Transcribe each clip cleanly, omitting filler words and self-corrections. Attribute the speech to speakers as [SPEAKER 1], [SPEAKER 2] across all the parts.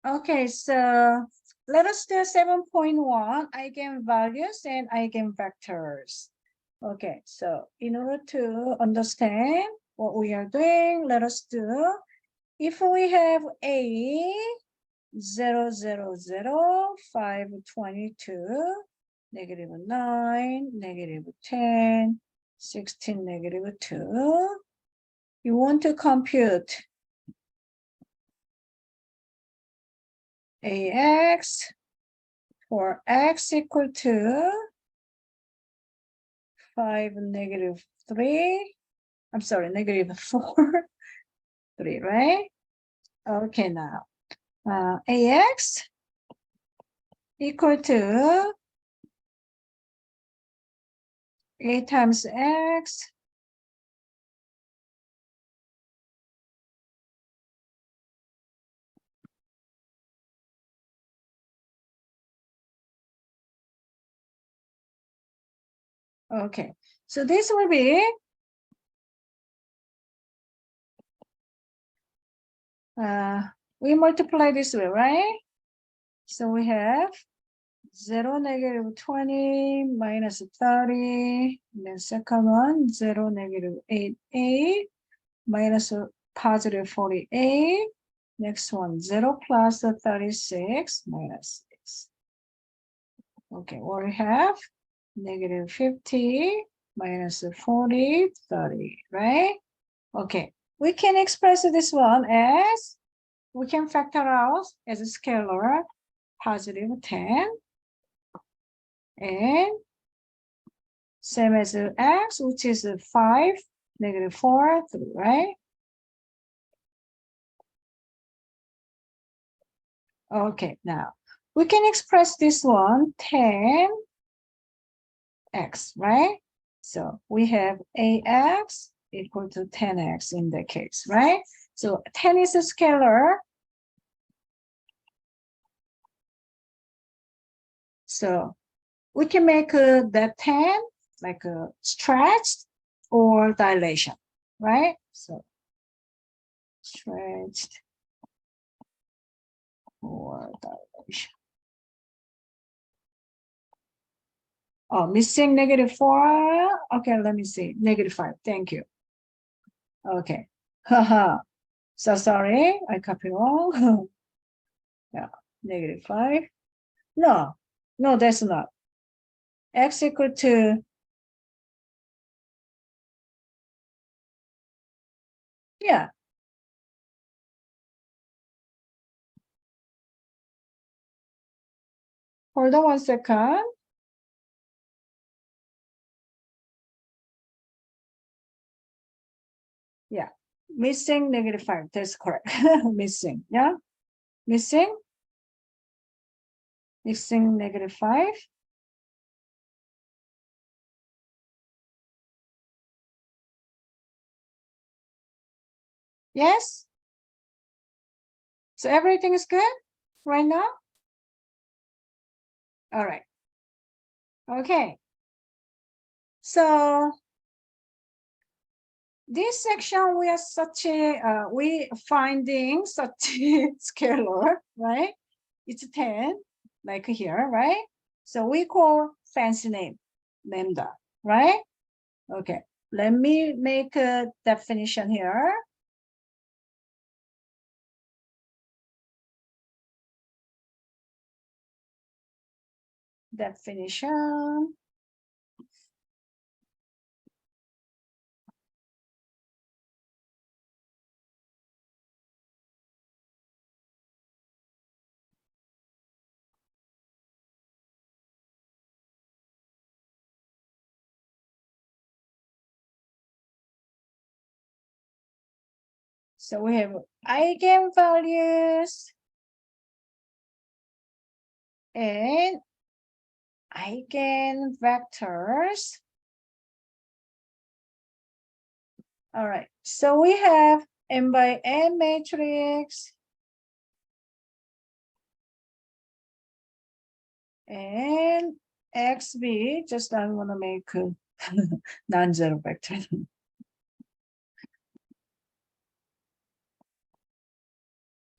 [SPEAKER 1] Okay, so let us do 7.1, eigenvalues and eigenvectors. Okay, so in order to understand what we are doing, let us do, if we have A 0, 0, 0, 5, 22, negative 9, negative 10, 16, negative 2, you want to compute AX for X equal to 5, negative 3. I'm sorry, negative 4, 3, right? Okay, now AX equal to A times X okay, so this will be we multiply this way, right? So we have 0, negative 20, minus 30. And then second one, 0, negative 8, minus positive 48. Next one, 0 plus 36, minus 6. Okay, what we have? Negative 50, minus 40, 30, right? Okay, we can express this one as, we can factor out as a scalar, positive 10, and same as X, which is 5, negative 4, 3, right? Okay, now we can express this one 10x, right? So we have AX equal to 10x in the case, right? So 10 is a scalar. So we can make that 10 like a stretched or dilation, right? So stretched or dilation. Oh, missing negative 4. Okay, let me see. Negative 5. Thank you. Okay. Haha. So sorry, I copied wrong. Yeah, negative 5. No, no, that's not. X equal to, yeah. Hold on 1 second. Yeah, missing negative 5. That's correct. Missing, yeah. Missing negative 5. Yes. So everything is good right now? All right. Okay. So this section we are such a we finding such a scalar, right? It's 10, like here, right? So we call fancy name lambda, right? Okay, let me make a definition here. Definition. So we have eigenvalues and eigenvectors. All right, so we have n by n matrix and xb, just I want to make a non-zero vector.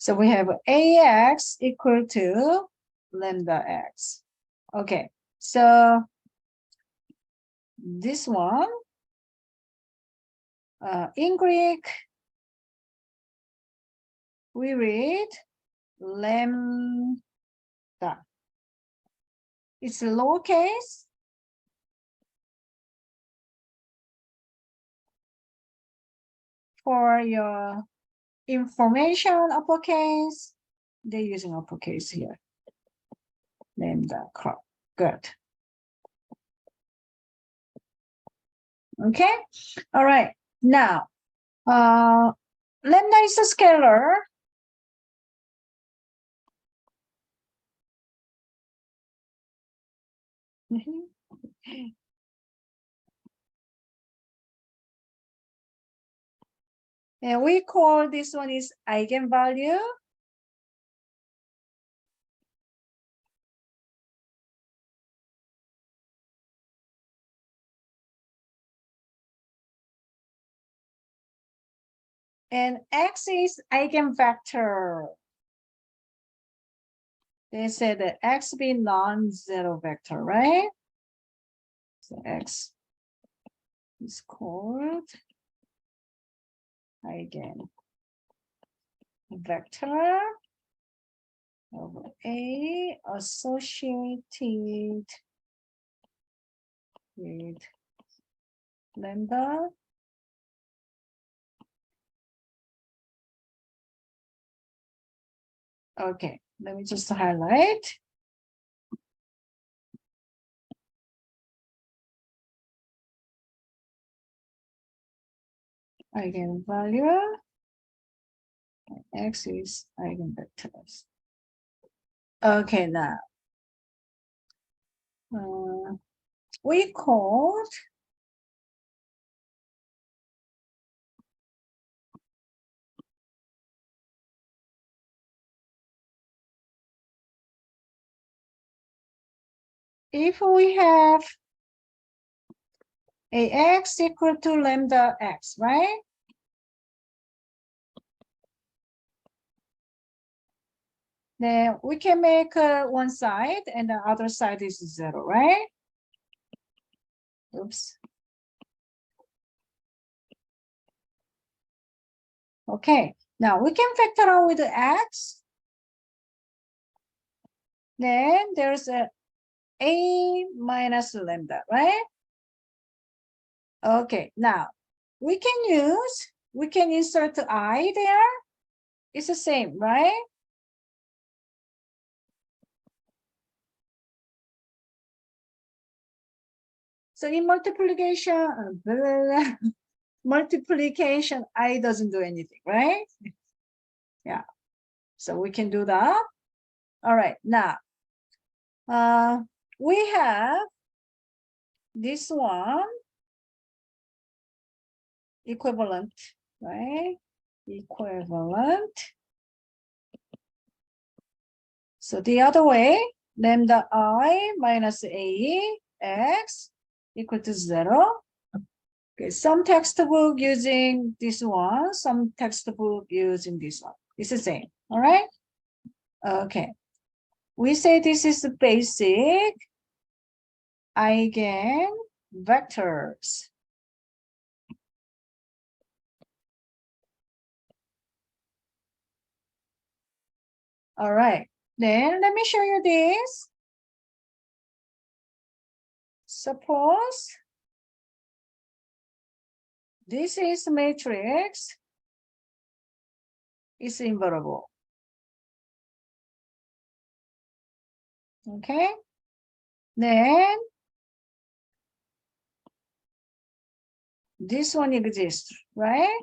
[SPEAKER 1] So we have AX equal to lambda X. Okay, so this one, in Greek, we read lambda. It's lowercase. For your information, uppercase, they're using uppercase here. Lambda, good. Okay, all right. Now, lambda is a scalar. And we call this one is eigenvalue. And X is eigenvector. They said that X be non-zero vector, right? So X is called eigenvector over A associated with lambda. Okay, let me just highlight. Eigenvalue. X is eigenvectors. Okay, now we called if we have AX equal to lambda X, right? Then we can make one side and the other side is 0, right? Oops. Okay, now we can factor out with the X. Then there's a minus lambda, right? Okay, now we can insert I there. It's the same, right? So in multiplication, multiplication, I doesn't do anything, right? Yeah, so we can do that. All right, now we have this one equivalent, right? Equivalent. So the other way, lambda I minus A X equal to 0. Okay, some textbook using this one, some textbook using this one. It's the same, all right? Okay. We say this is the basic eigenvectors. All right, then let me show you this. Suppose this is matrix is invertible. Okay, then this one exists, right?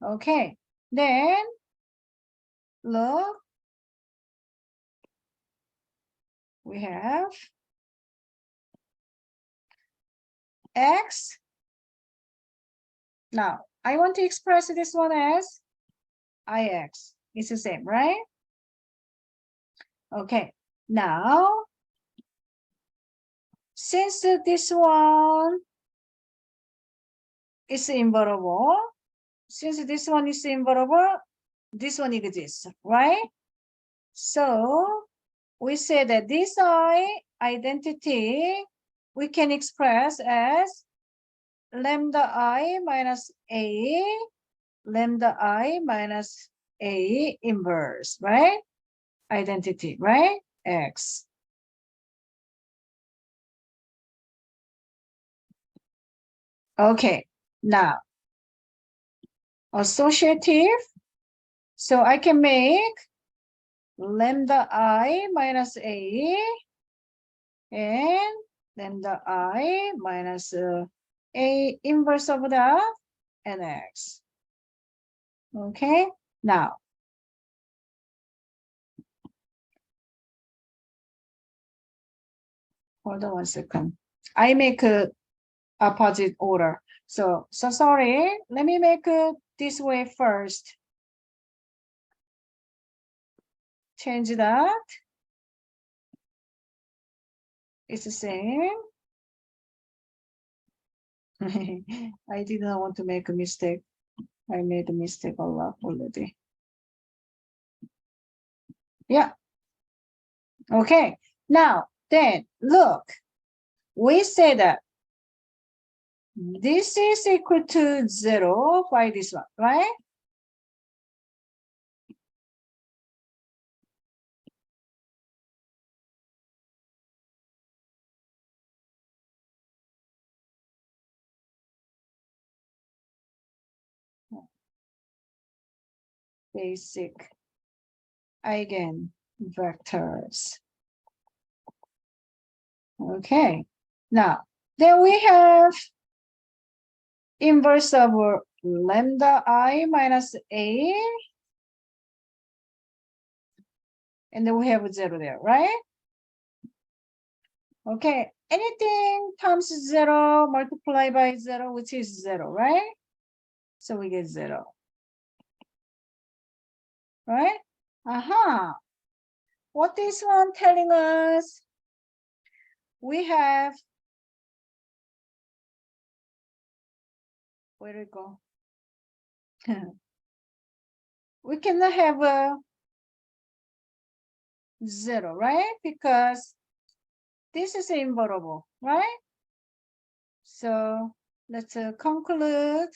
[SPEAKER 1] Okay, then look, we have X. Now, I want to express this one as IX. It's the same, right? Okay, now, since this one is invertible. Since this one is invertible, this one exists, right? So we say that this identity we can express as lambda I minus A, lambda I minus A inverse, right? Identity, right? X. Okay, now associative. So I can make lambda I minus A and lambda I minus A inverse of that and X. Okay, now hold on 1 second. I make a opposite order. So sorry, let me make it this way first. Change that. It's the same. I did not want to make a mistake. I made a mistake a lot already. Yeah. Okay. Now, then look, we say that this is equal to 0 by this one, right? Basic eigenvectors. Okay. Now, then we have inverse of lambda I minus A. And then we have 0 there, right? Okay. Anything times 0 multiplied by 0, which is 0, right? So we get 0. Right? Aha. What is one telling us? We have, where to go? We cannot have a 0, right? Because this is invertible, right? So let's conclude.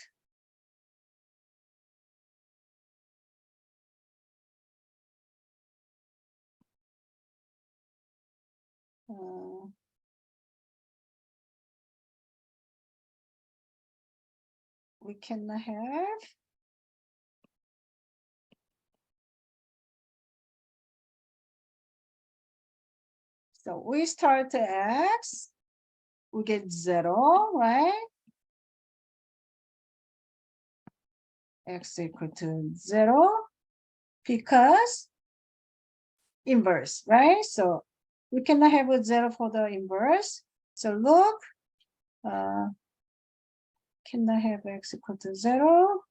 [SPEAKER 1] We cannot have so we start x, we get 0, right? X equal to 0 because inverse, right? So we cannot have a 0 for the inverse. So look, cannot have x equal to 0.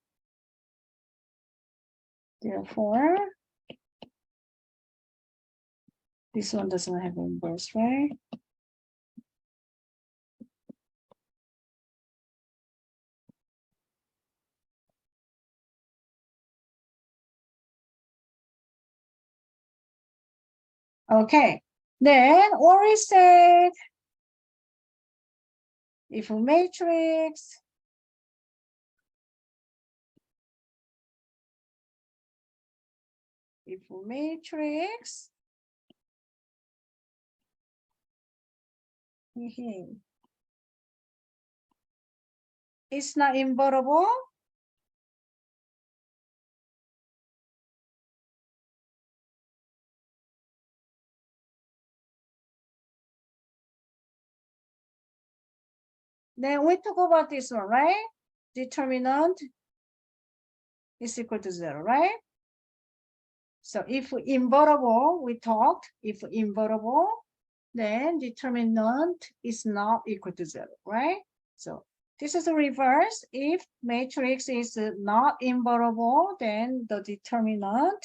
[SPEAKER 1] Therefore, this one doesn't have inverse, right? Okay, then what we said, if a matrix is not invertible, then we talk about this one, right? Determinant is equal to 0, right? So if invertible, we talked, if invertible, then determinant is not equal to 0, right? So this is a reverse. If matrix is not invertible, then the determinant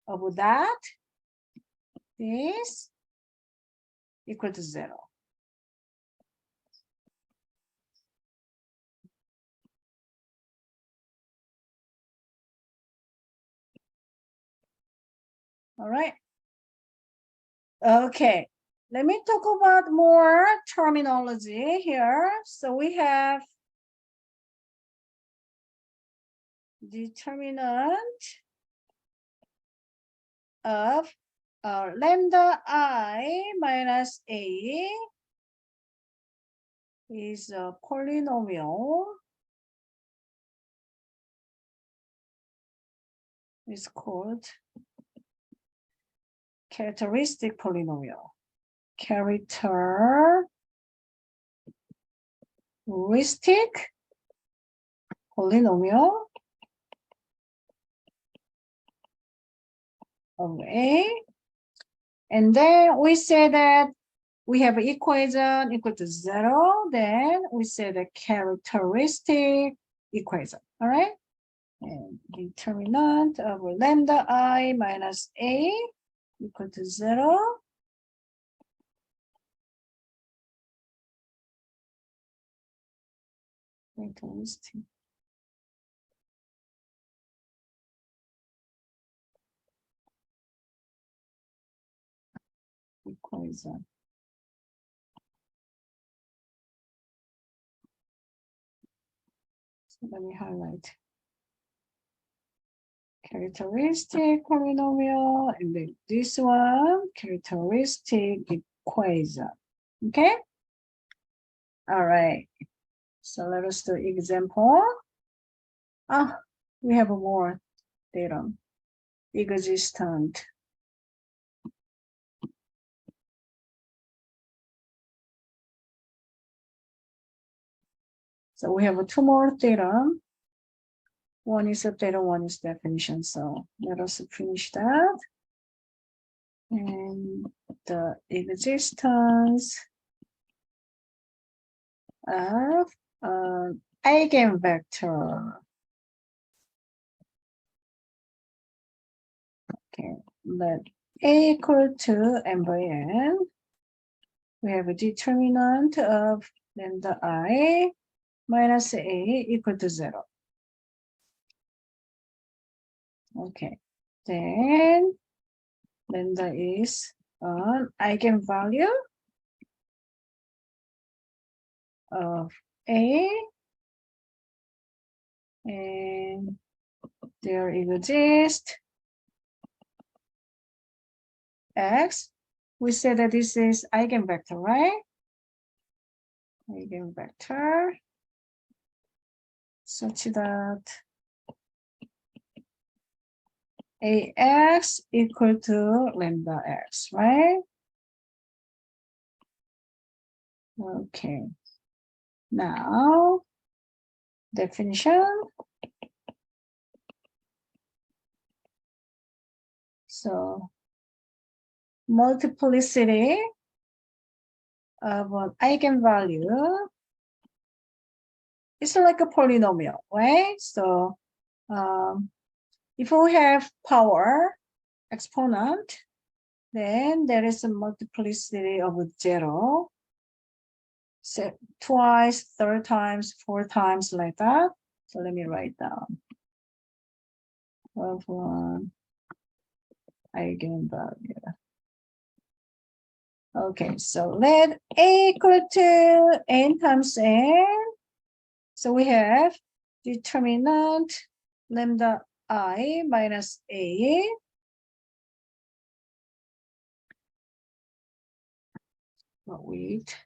[SPEAKER 1] of that is equal to 0. All right. Okay. Let me talk about more terminology here. So we have determinant of lambda I minus A is a polynomial. It's called characteristic polynomial. Characteristic polynomial of A. And then we say that we have equation equal to 0. Then we say the characteristic equation. All right. And determinant of lambda I minus A equal to 0. Characteristic. Equation. So let me highlight characteristic polynomial, and then this one characteristic equation. Okay. All right. So let us do example. We have more theorem. Existent. So we have two more theorem. One is a theorem, one is definition. So let us finish that. And the existence of eigenvector. Okay, let A equal to n by n. We have a determinant of lambda I minus A equal to 0. Okay, then lambda is an eigenvalue of A, and there exists X. We say that this is eigenvector, right? Eigenvector such that AX equal to lambda X, right? Okay. Now, definition. So, multiplicity of an eigenvalue is like a polynomial, right? So, if we have power exponent, then there is a multiplicity of 0. So twice, third times, four times, like that. So let me write down. Of one eigenvalue. Okay, so let A equal to n times n. So we have determinant lambda I minus A. But wait.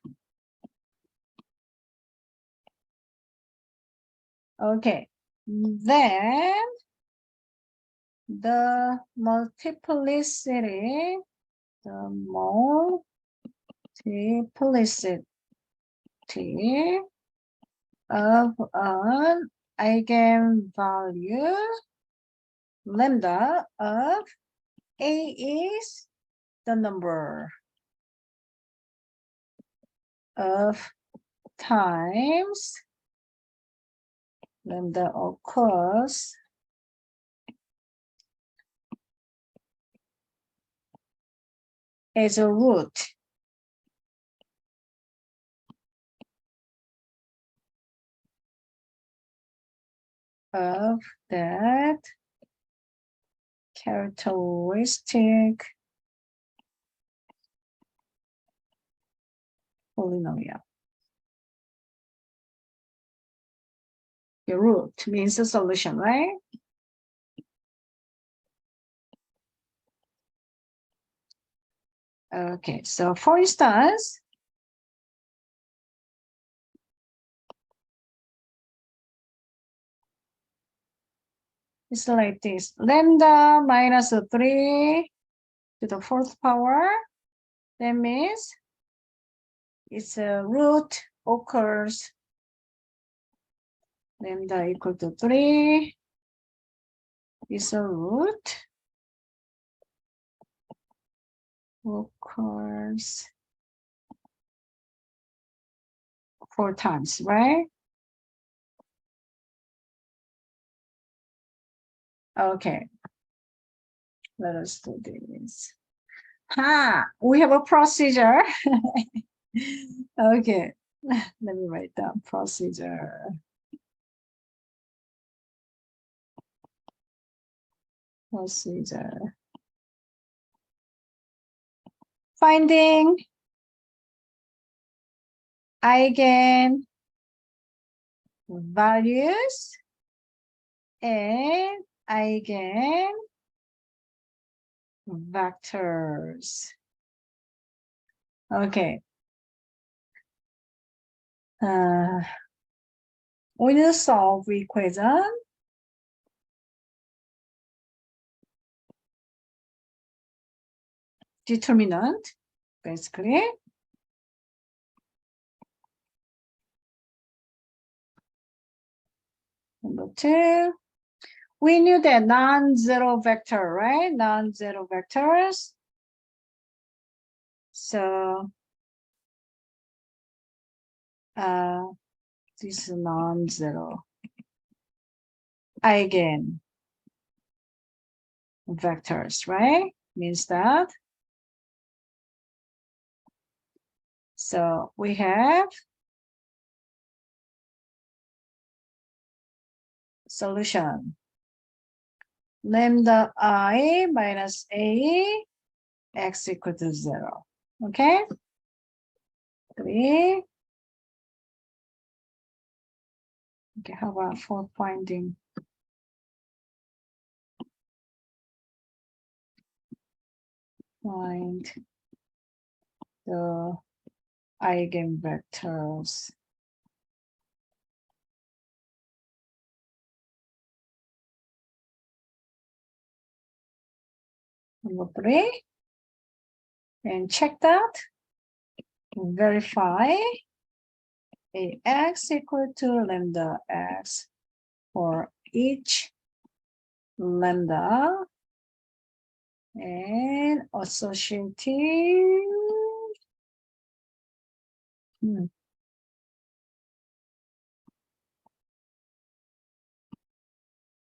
[SPEAKER 1] Okay, then the multiplicity of an eigenvalue lambda of A is the number of times lambda occurs as a root of that characteristic polynomial. The root means the solution, right? Okay, so for instance, it's like this. Lambda minus 3 to the fourth power. That means its root occurs lambda equal to 3 is a root occurs 4 times, right? Okay, let us do this. We have a procedure. Okay, let me write down procedure. Procedure. Finding eigenvalues and eigenvectors. Okay. When you solve equation, determinant, basically. Number 2, we knew that non-zero vector, right? Non-zero vectors. So this is non-zero eigen vectors, right? Means that. So we have solution. Lambda I minus A x equal to 0. Okay? 3. Okay, how about for finding? Find the eigenvectors. Number 3. And check that. Verify Ax equal to lambda x for each lambda and associative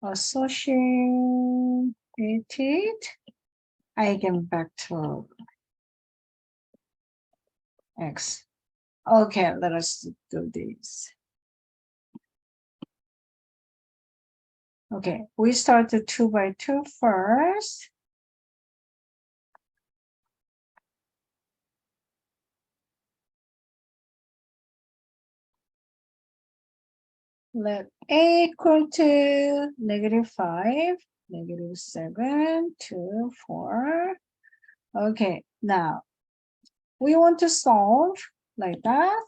[SPEAKER 1] associated eigenvector x. Okay, let us do this. Okay, we start the 2 by 2 first. Let A equal to -5, -7, 2, 4. Okay, now we want to solve like that.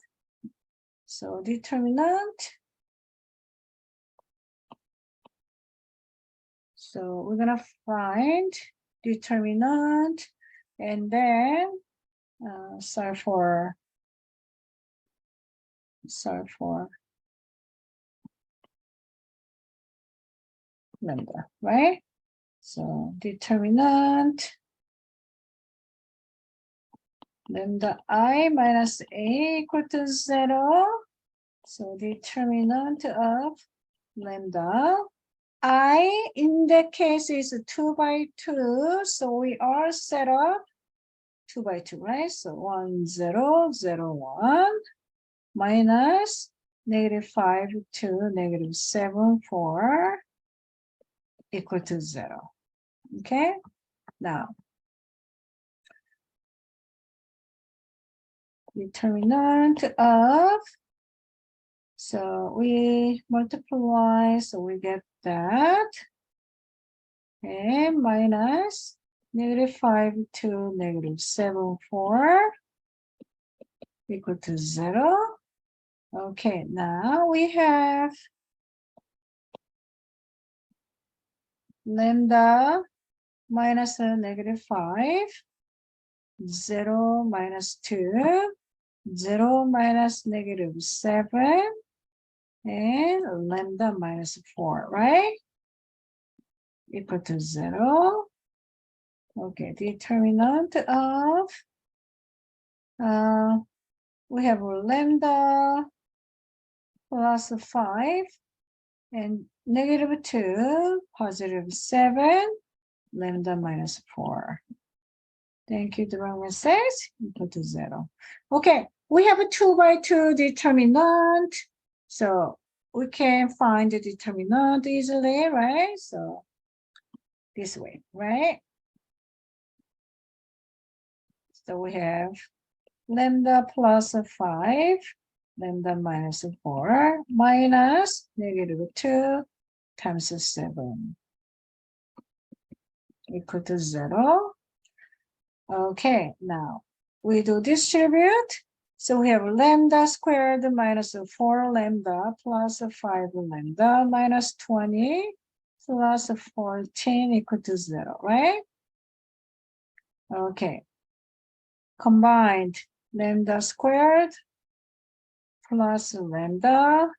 [SPEAKER 1] So determinant. So we're gonna find determinant and then solve for lambda, right? So determinant lambda I minus A equal to 0. So determinant of lambda I in that case is 2 by 2. So we are set up 2 by 2, right? So 1, 0, 0, 1 minus -5 to -7, 4 equal to 0. Okay, now determinant of, so we multiply, so we get that. Okay, minus -5 to -7, 4 equal to 0. Okay, now we have lambda minus -5, 0 minus 2, 0 minus -7, and lambda minus 4, right? Equal to 0. Okay, determinant of, we have lambda plus 5 and -2, +7, lambda minus 4. Thank you, the wrong message, equal to 0. Okay, we have a 2 by 2 determinant. So we can find the determinant easily, right? So this way, right? So we have lambda plus 5, lambda minus 4, minus -2 times 7 equal to 0. Okay, now we do distribute. So we have lambda squared minus 4 lambda plus 5 lambda minus 20 plus 14 equal to 0, right? Okay. Combined lambda squared plus lambda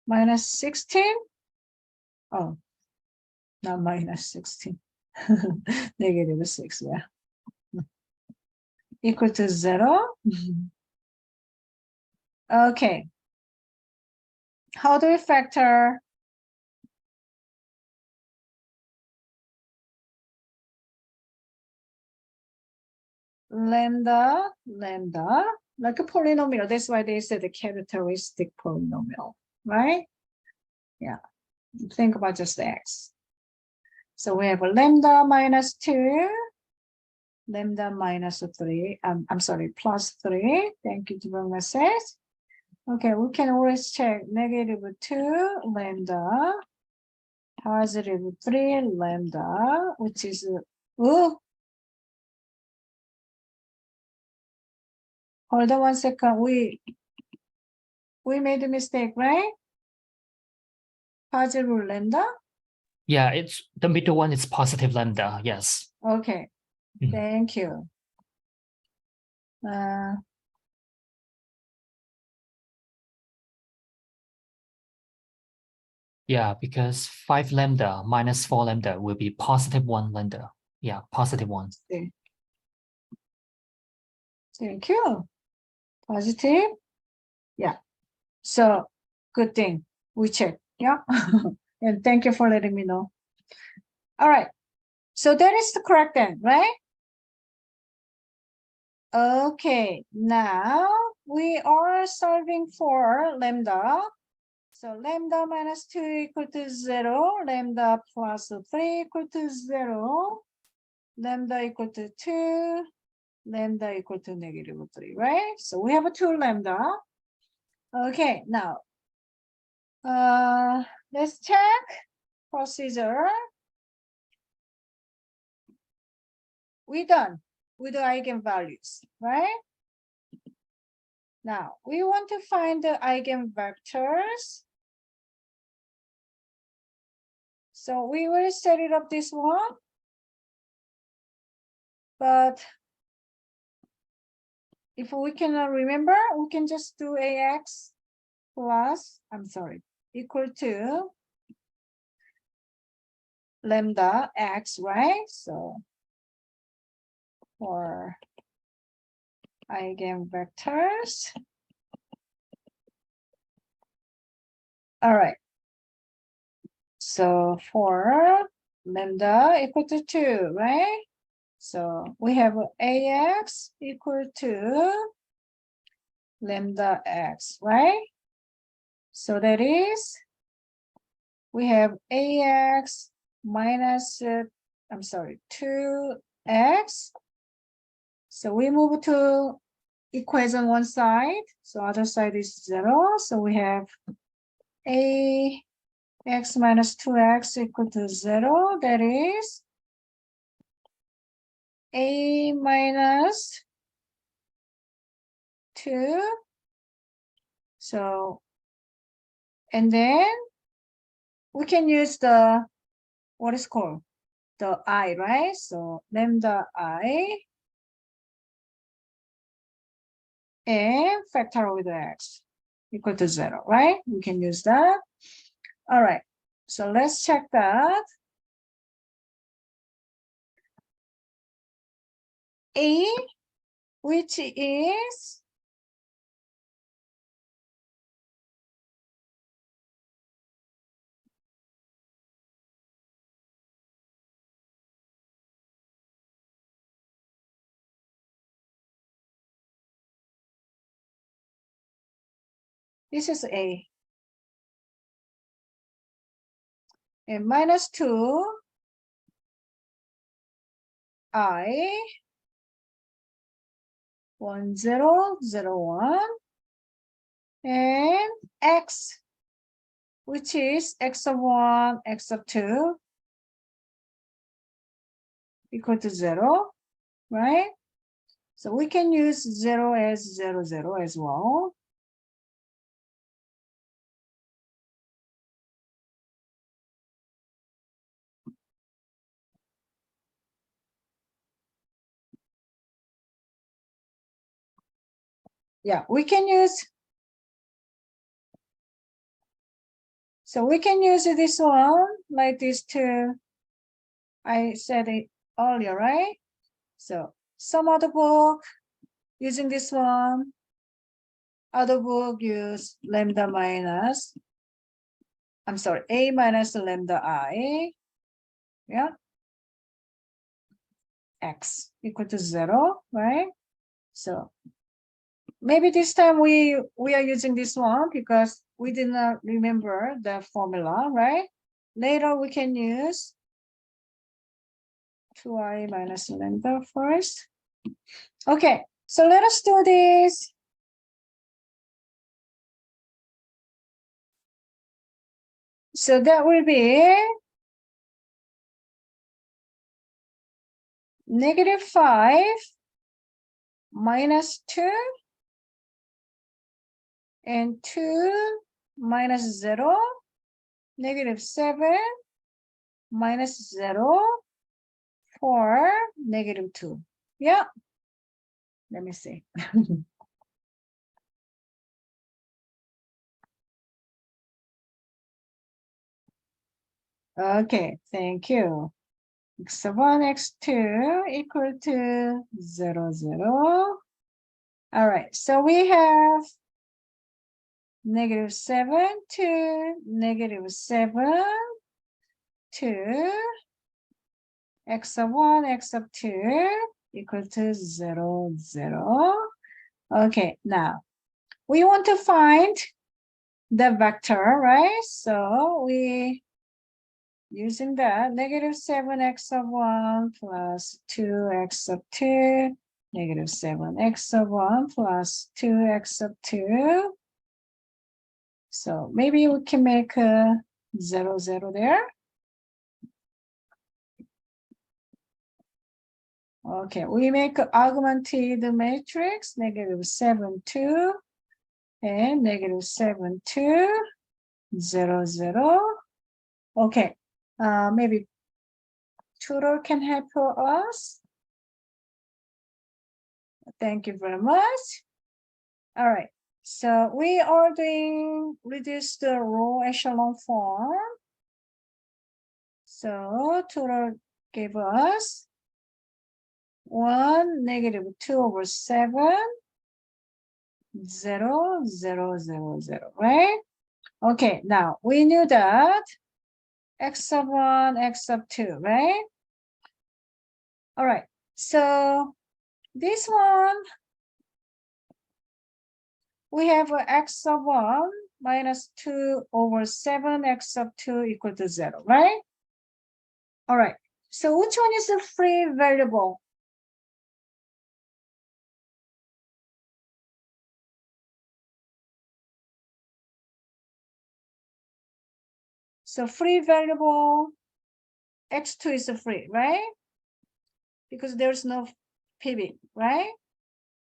[SPEAKER 1] minus 16. Oh, not minus 16. -6, yeah. Equal to 0. Okay. How do we factor? Lambda, like a polynomial. That's why they said the characteristic polynomial, right? Yeah. Think about just x. So we have a lambda minus 2, lambda minus 3. I'm sorry, plus 3. Thank you, the message. Okay, we can always check -2 lambda, +3 lambda, which is hold on 1 second. We made a mistake, right? Positive lambda.
[SPEAKER 2] Yeah, it's the middle one is positive lambda. Yes.
[SPEAKER 1] Okay, thank you.
[SPEAKER 2] Yeah, because 5 lambda minus 4 lambda will be positive 1 lambda. Yeah, positive 1.
[SPEAKER 1] Thank you. Positive. Yeah. So good thing we check. Yeah. And thank you for letting me know. All right. So that is the correct end, right? Okay. Now we are solving for lambda. So lambda minus 2 equal to 0, lambda plus 3 equal to 0, lambda equal to 2, lambda equal to -3, right? So we have a 2 lambda. Okay, now let's check procedure. We done with the eigenvalues, right? Now we want to find the eigenvectors. So we will set it up this one, but if we cannot remember, we can just do ax plus, equal to lambda x, right? So for eigenvectors. All right. So for lambda equal to 2, right? So we have ax equal to lambda x, right? So that is, we have ax minus I'm sorry, 2x. So we move to equation one side. So other side is 0. So we have ax minus 2x equal to 0. That is a minus 2. So, and then we can use the, what is called? The I, right? So lambda I and factor with x equal to 0, right? We can use that. All right. So let's check that. A, which is this is A. And minus 2 I 1 0 0 1 and x, which is x of 1 x of 2 equal to 0, right? So we can use 0 as 0 0 as well. Yeah, we can use, so we can use this one like this too. I said it earlier, right? So some other book using this one, other book use lambda minus, I'm sorry, a minus lambda I, yeah, x equal to 0, right? So maybe this time we are using this one because we did not remember the formula, right? Later we can use 2i minus lambda first. Okay, so let us do this. So that will be -5 minus 2 and 2 minus 0, -7 minus 0 for -2. Yeah, let me see. Okay, thank you. x1, x2 equal to 0 0. All right, so we have -7 to -7 to x of 1, x of 2 equal to 0 0. Okay, now we want to find the vector, right? So we using that -7x of 1 plus 2x of 2, -7x of 1 plus 2x of 2. So maybe we can make a 0 0 there. Okay, we make an augmented matrix, -7 2 and -7 2 0 0. Okay, maybe tutor can help us. Thank you very much. All right, so we are doing reduce the row echelon form. So tutor gave us 1 -2/7 0 0 0 0, right? Okay, now we knew that x of 1, x of 2, right? All right, so this one, we have x of 1 minus 2/7 x of 2 equal to 0, right? All right, So which one is a free variable? So free variable x2 is a free, right? Because there's no pivot, right?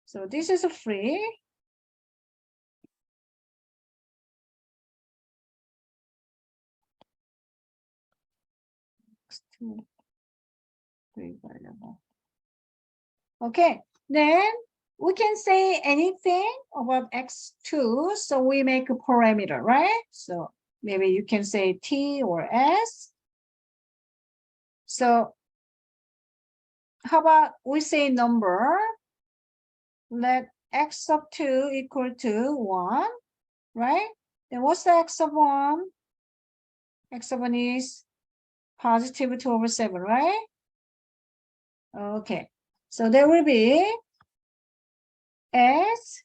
[SPEAKER 1] So this is a free. X2, free variable. Okay, then we can say anything about x2, so we make a parameter, right? So maybe you can say t or s. So how about we say number, let x of 2 equal to 1, right? Then what's the x of 1? X of 1 is positive 2 over 7, right? Okay, so there will be s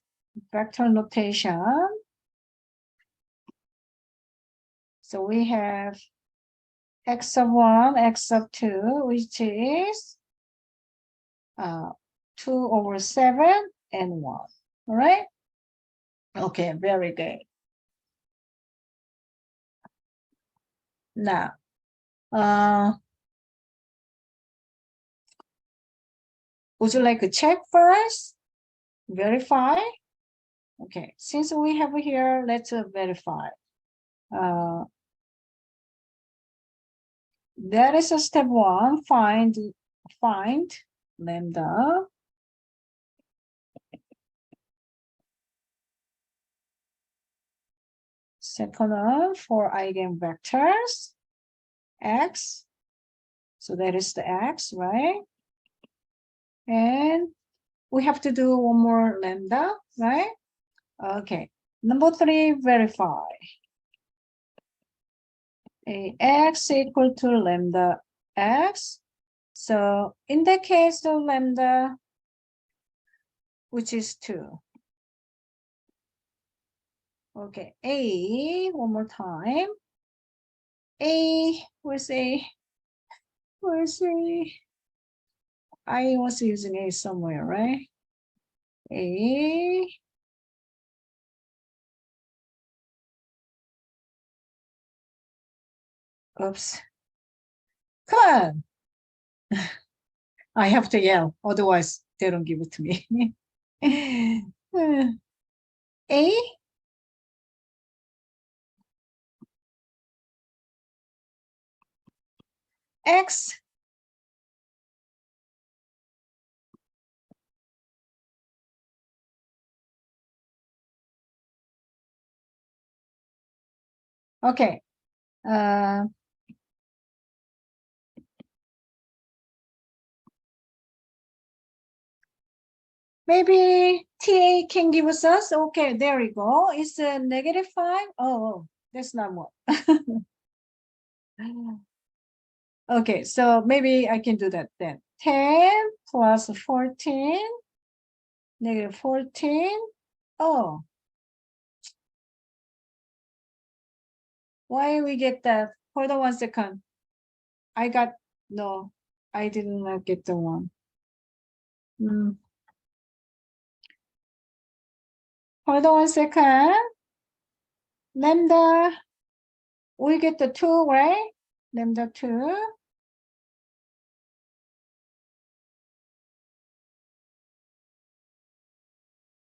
[SPEAKER 1] vector notation. So we have x of 1, x of 2, which is 2 over 7 and 1. All right? Okay, very good. Now, would you like to check first? Verify? Okay, since we have here, let's verify. That is a step 1, find lambda. Second one for eigenvectors, x. So that is the x, right? And we have to do one more lambda, right? Okay. Number 3, verify. X equal to lambda x. So in the case of lambda, which is 2. Okay, A, one more time. A, where's A? Where's A? I was using A somewhere, right? A. Oops. Come on. I have to yell, otherwise they don't give it to me. A. X. Okay. Maybe TA can give us. Okay, there we go. It's a -5. Oh, that's not what. Okay, so maybe I can do that then. 10 plus 14, -14. Oh, why we get that? Hold on 1 second. No, I did not get the one. Hold on 1 second. Lambda, we get the 2, right? Lambda 2.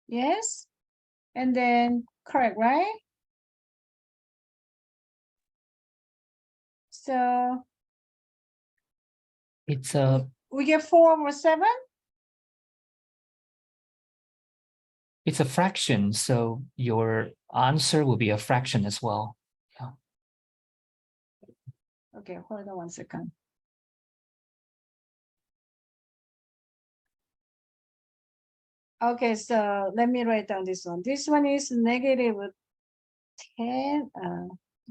[SPEAKER 1] Yes. And then correct, right? So
[SPEAKER 2] It's a
[SPEAKER 1] we get 4 over 7.
[SPEAKER 2] it's a fraction, so your answer will be a fraction as well. Yeah.
[SPEAKER 1] Okay, hold on 1 second. Okay, so let me write down this one. This one is -10.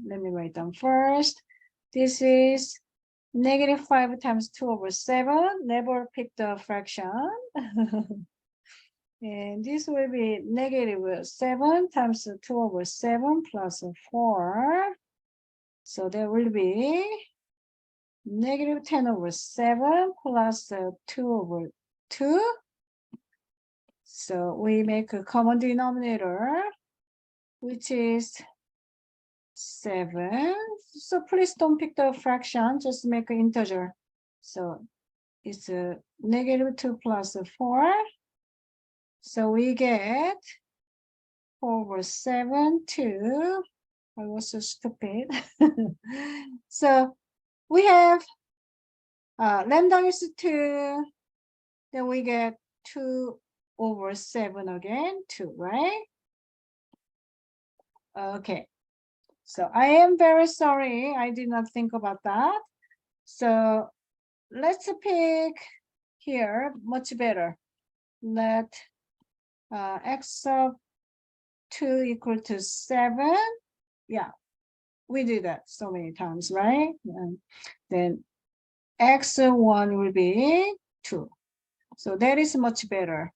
[SPEAKER 1] Let me write down first. This is -5 times 2 over 7. Never pick the fraction. And this will be -7 times 2 over 7 plus 4. So there will be negative 10 over 7 plus 2 over 2. So we make a common denominator, which is 7. So please don't pick the fraction, just make an integer. So it's a negative 2 plus 4. So we get 4 over 7, 2. I was so stupid. So we have lambda is 2. Then we get 2 over 7 again, 2, right? Okay. So I am very sorry. I did not think about that. So let's pick here much better. Let x of 2 equal to 7. Yeah, we did that so many times, right? And then x1 will be 2. So that is much better.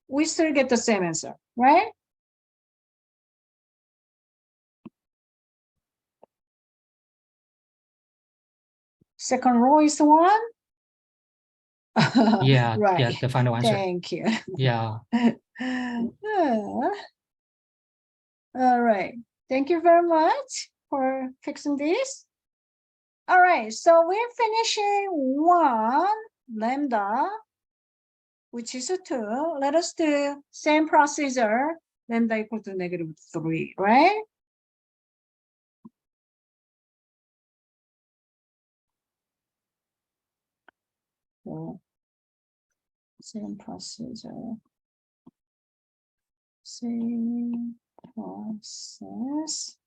[SPEAKER 1] We still get the same answer, right? Second row is 1.
[SPEAKER 2] Yeah,
[SPEAKER 1] right.
[SPEAKER 2] yeah, the final answer.
[SPEAKER 1] Thank you.
[SPEAKER 2] Yeah.
[SPEAKER 1] All right. Thank you very much for fixing this. All right. So we're finishing 1 lambda, which is a 2. Let us do same procedure. Lambda equal to negative 3, right? So same procedure. Same process.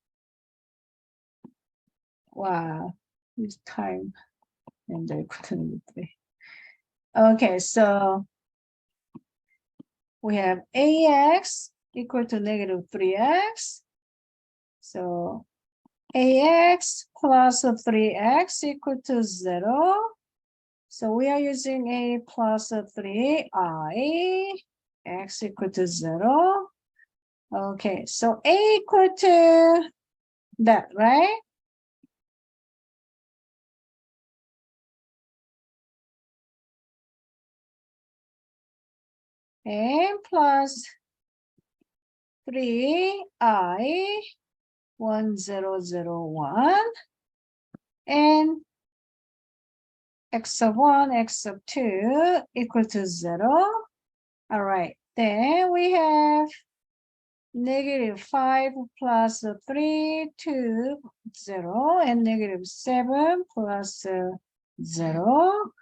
[SPEAKER 1] Wow, this time and I couldn't play. Okay, so we have ax equal to negative 3x. So ax plus 3x equal to 0. So we are using a plus 3I, x equal to 0. Okay, so a equal to that, right? And plus 3I 1001 and x of 1, x of 2 equal to 0. All right, then we have negative 5 plus 3, 2, 0, and negative 7 plus 0.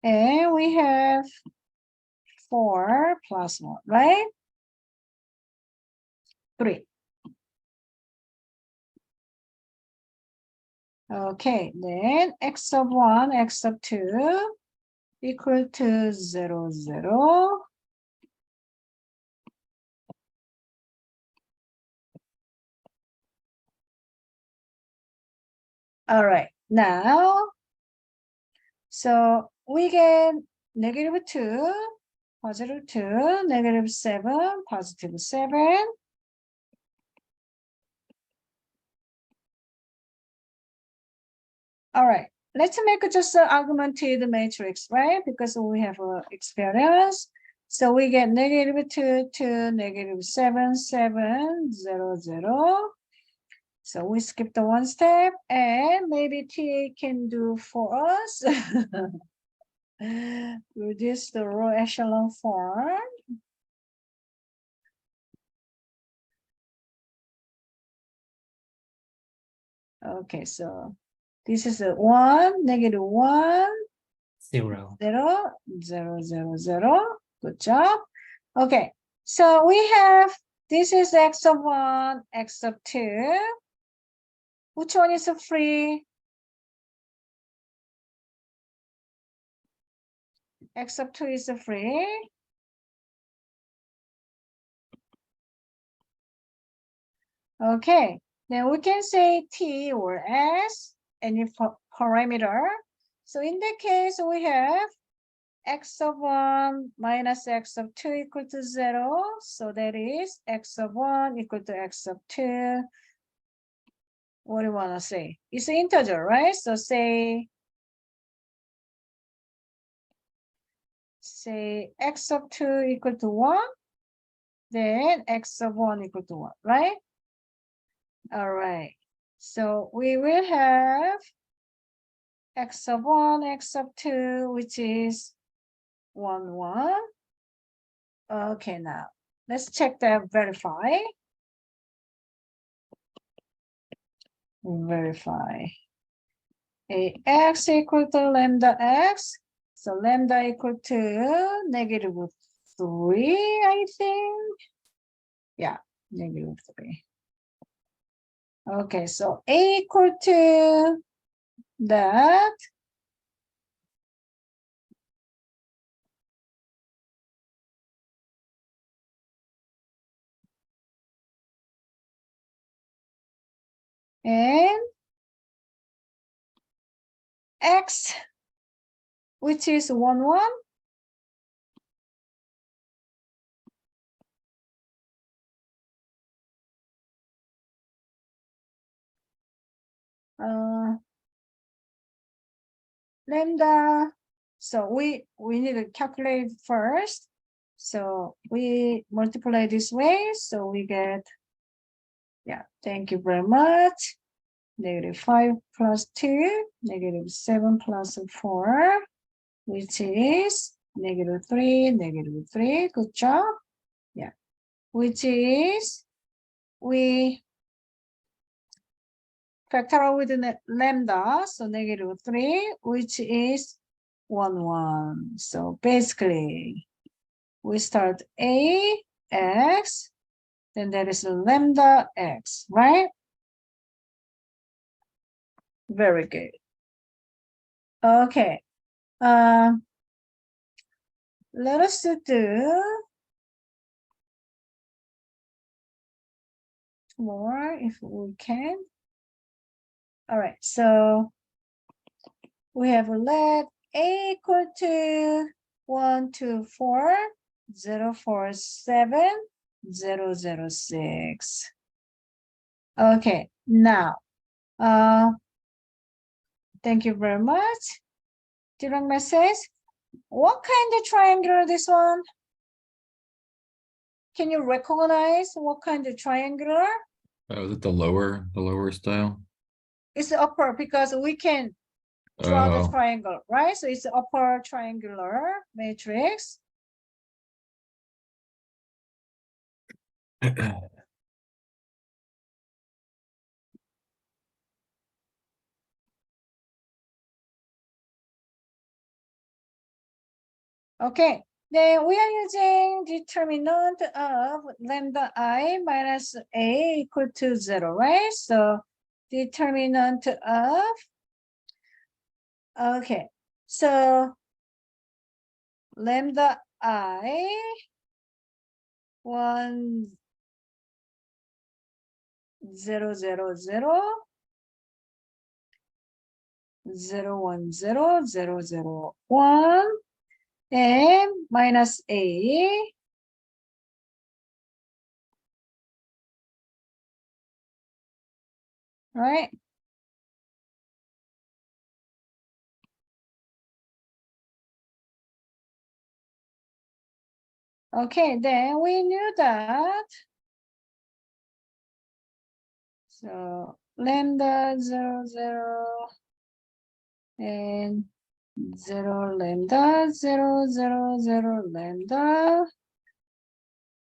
[SPEAKER 1] And we have 4 plus 1, right? 3. Okay, then x of 1, x of 2 equal to 0, 0. All right, now, so we get negative 2, positive 2, negative 7, positive 7. All right, let's make just an augmented matrix, right? Because we have experience. So we get negative 2, 2, negative 7, 7, 0, 0. So we skip the one step and maybe TA can do for us. Reduce the row echelon form. Okay, so this is a 1, negative 1,
[SPEAKER 2] 0.
[SPEAKER 1] 0, 0, 0, 0. Good job. Okay, so we have, this is x of 1, x of 2. Which one is free? X of 2 is free. Okay, then we can say t or s, any parameter. So in that case, we have x of 1 minus x of 2 equal to 0. So that is x of 1 equal to x of 2. what do you want to say? It's an integer, right? So say x of 2 equal to 1, then x of 1 equal to 1, right? All right. So we will have x of 1, x of 2, which is 1, 1. Okay, now let's check that, verify. Verify. X equal to lambda x. So lambda equal to negative 3, I think. Yeah, negative 3. Okay, so A equal to that. And X, which is 1, 1. Lambda, so we need to calculate first. So we multiply this way, so we get, yeah, thank you very much. Negative 5 plus 2, negative 7 plus 4, which is negative 3, negative 3. Good job. Yeah, which is, we factor out with the lambda, so negative 3, which is 1, 1. So basically, we start a x, then there is a lambda x, right? Very good. Okay. Let us do more if we can. All right, so we have let a equal to 1, 2, 4, 0, 4, 7, 0, 0, 6. Okay, now, thank you very much. Direct message. What kind of triangle this one? Can you recognize what kind of triangular?
[SPEAKER 3] Oh, is it the lower style?
[SPEAKER 1] It's the upper, because we can draw the
[SPEAKER 3] Oh,
[SPEAKER 1] triangle, right? So it's the upper triangular matrix. Okay, then we are using determinant of lambda I minus a equal to 0, right? So determinant of, okay, so lambda I 1, 0, 0, 0, 0, 1, 0, 0, 0, 1, and minus a, right? Okay, then we knew that. So lambda 0, 0, and 0 lambda 0, 0, 0 lambda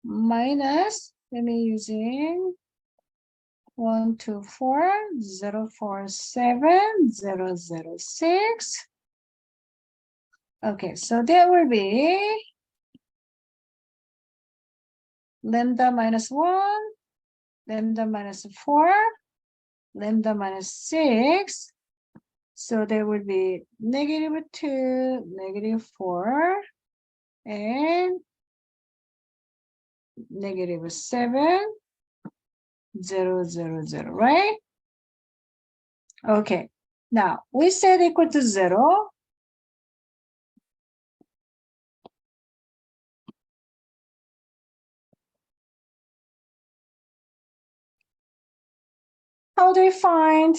[SPEAKER 1] minus, let me using 1, 2, 4, 0, 4, 7, 0, 0, 6. Okay, so there will be lambda minus 1, lambda minus 4, lambda minus 6. So there will be negative 2, negative 4, and negative 7, 0, 0, 0, right? Okay, now we said equal to 0. How do we find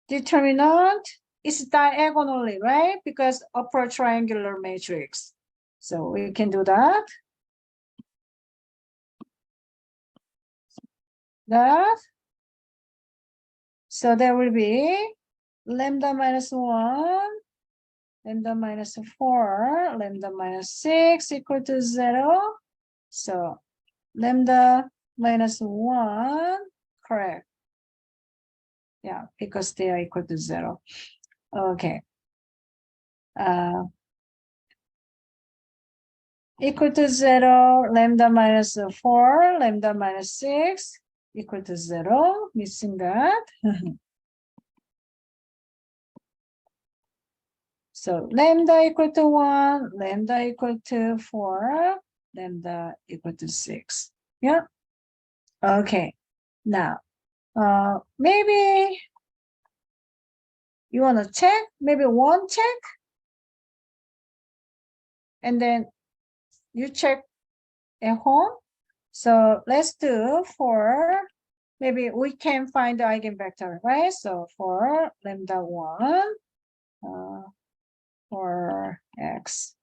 [SPEAKER 1] determinant? It's diagonally, right? Because upper triangular matrix. So we can do that. So there will be lambda minus 1, lambda minus 4, lambda minus 6 equal to 0. So lambda minus 1, correct. Yeah, because they are equal to 0. Okay. Equal to 0, lambda minus 4, lambda minus 6 equal to 0. Missing that. So lambda equal to 1, lambda equal to 4, lambda equal to 6. Yeah. Okay. Now, maybe you want to check, maybe one check, and then you check at home. So let's do for, maybe we can find the eigenvector, right? So for lambda 1, for x.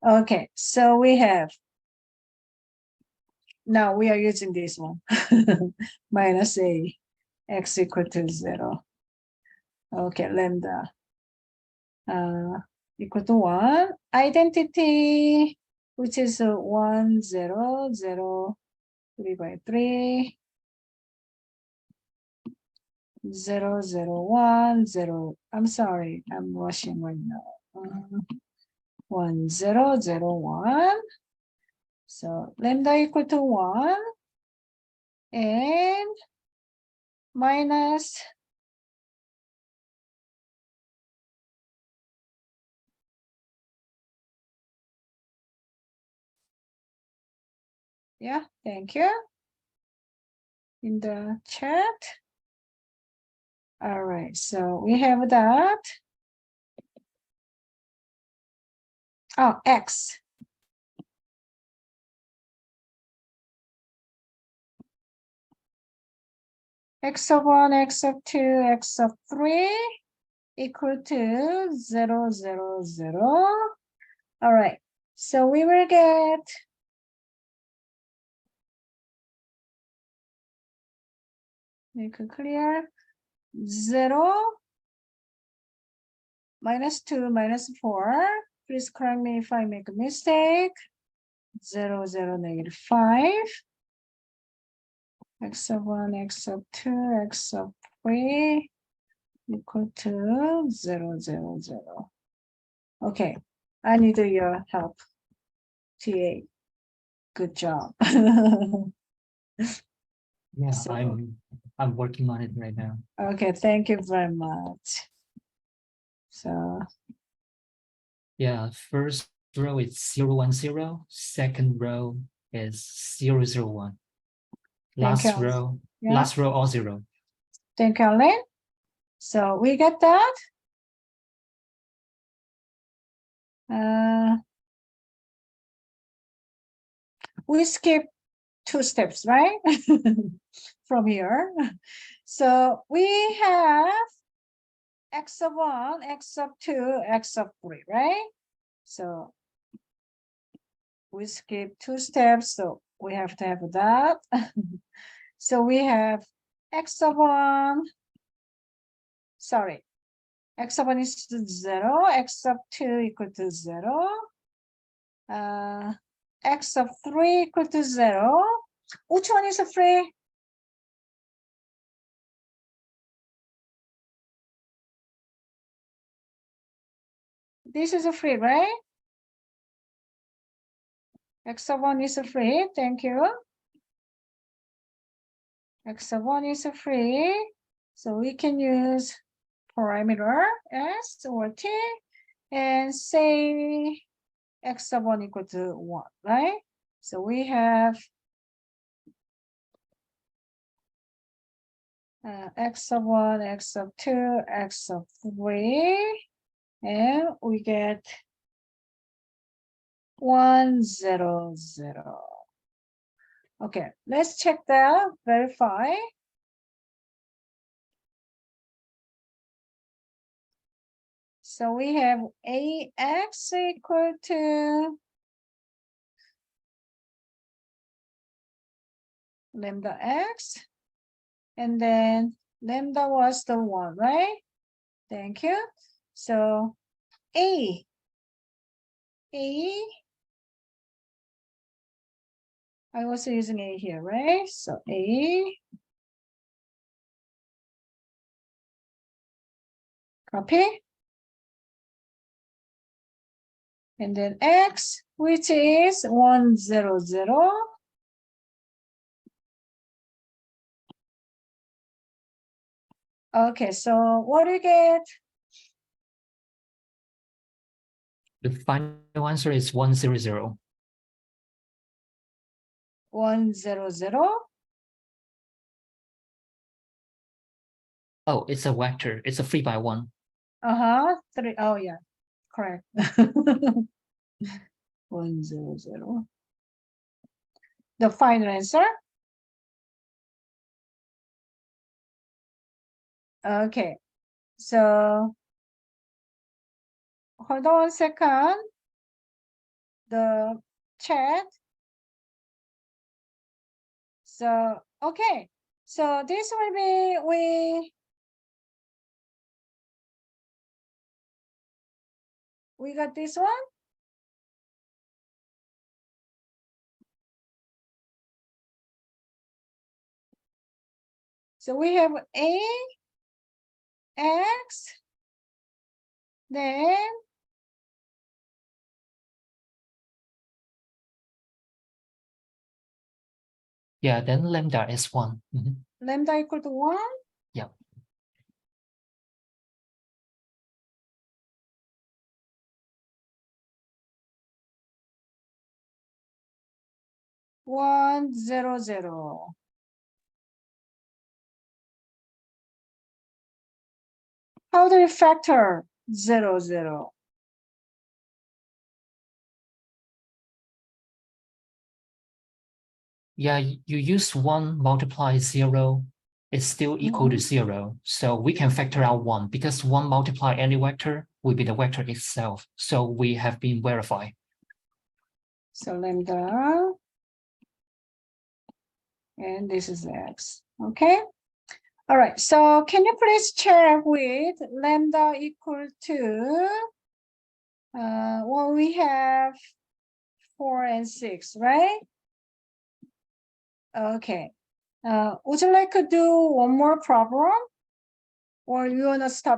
[SPEAKER 1] Okay, so we have, now we are using this one, minus a, x equal to 0. Okay, lambda equal to 1. Identity, which is 1, 0, 0, 3 by 3. 0, 0, 1, 0. I'm sorry, I'm rushing right now. 1, 0, 0, 1. So lambda equal to 1 and minus yeah, thank you in the chat. All right, so we have that. Oh, x. X of 1, x of 2, x of 3 equal to 0, 0, 0. All right, so we will get make it clear. 0 minus 2 minus 4. Please correct me if I make a mistake. 0, 0, negative 5. X of 1, x of 2, x of 3 equal to 0, 0, 0. Okay, I need your help, TA. Good job.
[SPEAKER 2] Yeah,
[SPEAKER 1] So-
[SPEAKER 2] I'm working on it right now.
[SPEAKER 1] Okay, thank you very much. So
[SPEAKER 2] Yeah, first row is 0, 1, 0. Second row is 0, 0, 1.
[SPEAKER 1] Thank
[SPEAKER 2] Last
[SPEAKER 1] you.
[SPEAKER 2] row,
[SPEAKER 1] Yeah.
[SPEAKER 2] last row all 0.
[SPEAKER 1] thank you, Lynn. So we got that. We skip 2 steps, right? From here. So we have x of 1, x of 2, x of 3, right? So we skip 2 steps, so we have to have that. So we have x of 1, sorry, x of 1 is 0, x of 2 equal to 0. X of 3 equal to 0. Which one is a free? This is a free, right? X of 1 is a free. Thank you. X of 1 is a free. So we can use parameter S or T and say x of 1 equal to 1, right? So we have x of 1, x of 2, x of 3, and we get 1, 0, 0. Okay, let's check that, verify. So we have AX equal to lambda X, and then lambda was the 1, right? Thank you. So A, I was using A here, right? So A, copy. And then X, which is 1, 0, 0. Okay, so what do you get?
[SPEAKER 2] The final answer is 1, 0, 0.
[SPEAKER 1] 1, 0, 0.
[SPEAKER 2] Oh, it's a vector. It's a 3 by 1.
[SPEAKER 1] 3. Oh, yeah, correct. 1, 0, 0. The final answer. Okay, so hold on 1 second. The chat. So, okay, so this will be, we got this one. So we have A, X, then
[SPEAKER 2] Yeah, then lambda is 1.
[SPEAKER 1] lambda equal to 1.
[SPEAKER 2] Yeah.
[SPEAKER 1] One, 0, 0. How do you factor 0, 0?
[SPEAKER 2] Yeah, you use 1 multiply 0, it's still equal to 0. So we can factor out 1 because 1 multiply any vector will be the vector itself. So we have been verified.
[SPEAKER 1] So lambda, and this is X, okay? All right, so can you please check with lambda equal to, well, we have 4 and 6, right? Okay. Would you like to do one more problem? Or you wanna stop